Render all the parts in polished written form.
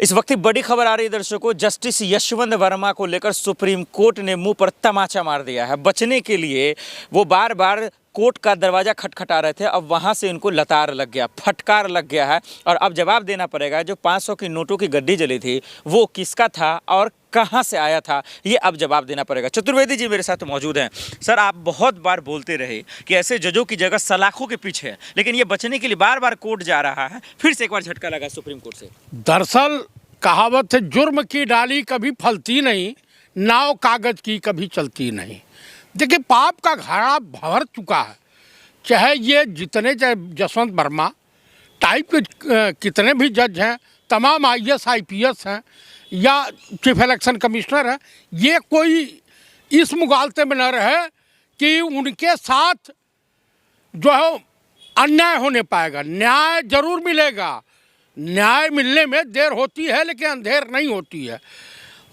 इस वक्त एक बड़ी खबर आ रही है दर्शकों। जस्टिस यशवंत वर्मा को लेकर सुप्रीम कोर्ट ने मुंह पर तमाचा मार दिया है। बचने के लिए वो बार बार कोर्ट का दरवाजा खटखटा रहे थे, अब वहां से उनको लतार लग गया, फटकार लग गया है और अब जवाब देना पड़ेगा। जो 500 की नोटों की गड्डी जली थी वो किसका था और कहां से आया था, ये अब जवाब देना पड़ेगा। चतुर्वेदी जी मेरे साथ मौजूद हैं। सर, आप बहुत बार बोलते रहे कि ऐसे जजों की जगह सलाखों के पीछे है, लेकिन ये बचने के लिए बार बार कोर्ट जा रहा है, फिर से एक बार झटका लगा सुप्रीम कोर्ट से। दरअसल कहावत है, जुर्म की डाली कभी फलती नहीं, नाव कागज की कभी चलती नहीं। देखिए, पाप का घड़ा भर चुका है। चाहे ये जितने चाहे जसवंत वर्मा टाइप के कितने भी जज हैं, तमाम IAS IPS हैं या चीफ इलेक्शन कमिश्नर हैं, ये कोई इस मुगालते में न रहे कि उनके साथ जो है अन्याय होने पाएगा। न्याय जरूर मिलेगा, न्याय मिलने में देर होती है लेकिन अंधेर नहीं होती है।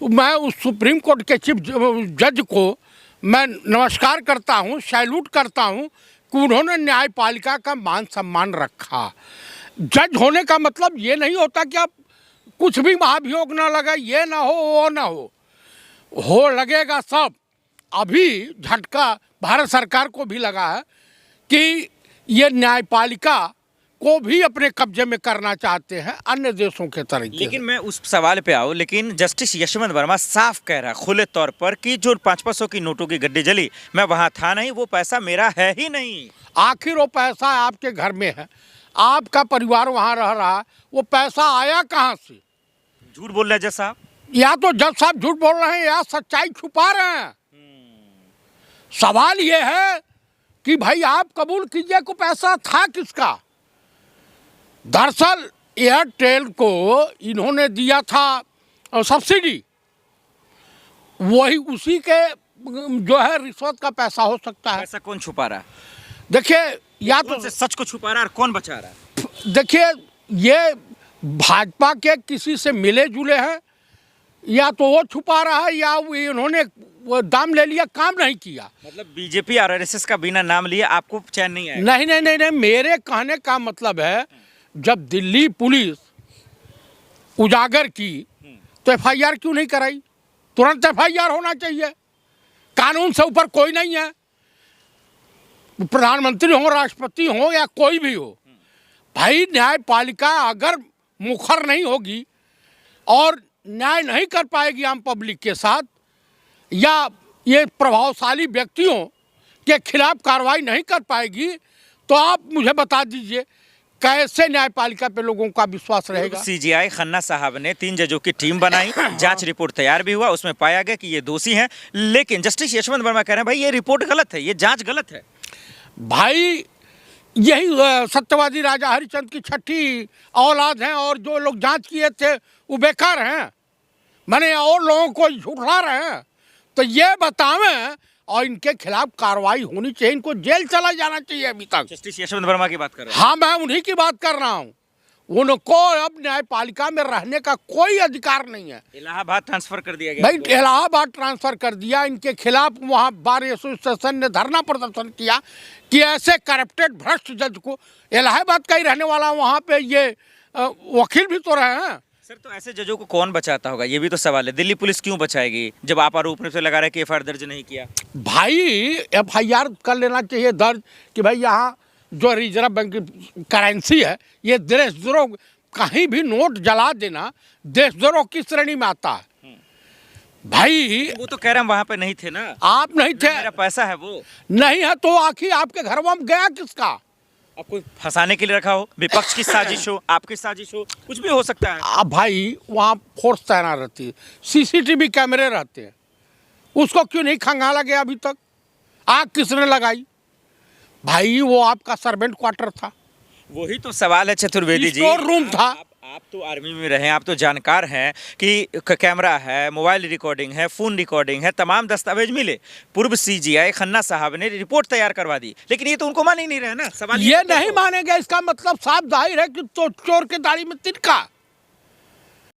मैं उस सुप्रीम कोर्ट के चीफ जज को मैं नमस्कार करता हूँ, सैल्यूट करता हूँ कि उन्होंने न्यायपालिका का मान सम्मान रखा। जज होने का मतलब ये नहीं होता कि आप कुछ भी महाभियोग ना लगे, ये ना हो वो ना हो लगेगा सब। अभी झटका भारत सरकार को भी लगा है कि ये न्यायपालिका को भी अपने कब्जे में करना चाहते हैं अन्य देशों के तरीके। लेकिन मैं उस सवाल पे आऊँ, लेकिन जस्टिस यशवंत वर्मा साफ कह रहा है खुले तौर पर कि जो 500 की नोटों की गड्डी जली, मैं वहां था नहीं, वो पैसा मेरा है ही नहीं। आखिर वो पैसा आपके घर में है, आपका परिवार वहां रह रहा है, वो पैसा आया कहाँ से? झूठ बोल रहे हैं जज साहब, या तो जज साहब झूठ बोल रहे हैं या सच्चाई छुपा रहे हैं। सवाल ये है कि भाई आप कबूल कीजिए कि पैसा था किसका। दरअसल एयरटेल को इन्होंने दिया था सब्सिडी, वही उसी के जो है रिश्वत का पैसा हो सकता है। पैसा कौन छुपा रहा है? देखिए, या तो सच को छुपा रहा है और कौन बचा रहा है? देखिए, ये भाजपा के किसी से मिले जुले हैं, या तो वो छुपा रहा है या इन्होंने वो दाम ले लिया, काम नहीं किया। मतलब बीजेपी और RSS का बिना नाम लिए आपको चैन नहीं आया? नहीं नहीं नहीं नहीं, मेरे कहने का मतलब है जब दिल्ली पुलिस उजागर की तो FIR क्यों नहीं कराई? तुरंत FIR होना चाहिए। कानून से ऊपर कोई नहीं है, प्रधानमंत्री हो, राष्ट्रपति हो या कोई भी हो। भाई, न्यायपालिका अगर मुखर नहीं होगी और न्याय नहीं कर पाएगी आम पब्लिक के साथ, या ये प्रभावशाली व्यक्तियों के खिलाफ कार्रवाई नहीं कर पाएगी, तो आप मुझे बता दीजिए कैसे न्यायपालिका पे लोगों का विश्वास रहेगा? CGI खन्ना साहब ने 3 जजों की टीम बनाई, जांच रिपोर्ट तैयार भी हुआ, उसमें पाया गया कि ये दोषी हैं, लेकिन जस्टिस यशवंत वर्मा कह रहे हैं भाई ये रिपोर्ट गलत है, ये जांच गलत है। भाई, यही सत्यवादी राजा हरिश्चंद्र की छठी औलाद हैं और जो लोग जांच किए थे वो बेकार हैं, माने और लोगों को झुठला रहे हैं। तो ये बतावें और इनके खिलाफ कार्रवाई होनी चाहिए, इनको जेल चला जाना चाहिए अभी तक। जस्टिस यशवंत वर्मा की बात कर रहे हैं? हाँ, मैं उन्हीं की बात कर रहा हूँ। उनको अब न्यायपालिका में रहने का कोई अधिकार नहीं है। इलाहाबाद ट्रांसफर कर दिया गया भाई, इलाहाबाद ट्रांसफर कर दिया। इनके खिलाफ वहाँ बार एसोसिएशन ने धरना प्रदर्शन किया कि ऐसे करप्टेड भ्रष्ट जज को, इलाहाबाद का ही रहने वाला वहाँ पे ये वकील भी तो रहे हैं। सर, तो ऐसे जजों को कौन बचाता होगा, ये भी तो सवाल है। दिल्ली पुलिस क्यों बचाएगी जब आप आरोप से लगा रहे हैं कि FIR दर्ज नहीं किया? भाई, FIR कर लेना चाहिए दर्ज कि भाई यहाँ जो रिजर्व बैंक की करेंसी है, ये देशद्रोह, कहीं भी नोट जला देना देशद्रोह की श्रेणी में आता है। भाई, वो तो कह रहे हैं वहां पे नहीं थे ना, आप नहीं थे, मेरा पैसा है वो नहीं है तो आखिर आपके घर में गया किसका? आपको फंसाने के लिए रखा हो, विपक्ष की साजिश हो, आपकी साजिश हो, कुछ भी हो सकता है। अब भाई, वहाँ फोर्स तैनात रहती है, CCTV कैमरे रहते हैं, उसको क्यों नहीं खंगाला गया अभी तक? आग किसने लगाई? भाई, वो आपका सर्वेंट क्वार्टर था, वही तो सवाल है चतुर्वेदी जी। स्टोर रूम था। आप तो आर्मी में रहे, आप तो जानकार हैं कि कैमरा है, मोबाइल रिकॉर्डिंग है, फोन रिकॉर्डिंग है, तमाम दस्तावेज मिले। पूर्व CGI खन्ना साहब ने रिपोर्ट तैयार करवा दी, लेकिन ये तो उनको मान ही नहीं रहे ना। सवाल ये नहीं मानेगा, इसका मतलब साफ जाहिर है कि तो चोर के दाढ़ी में तिनका।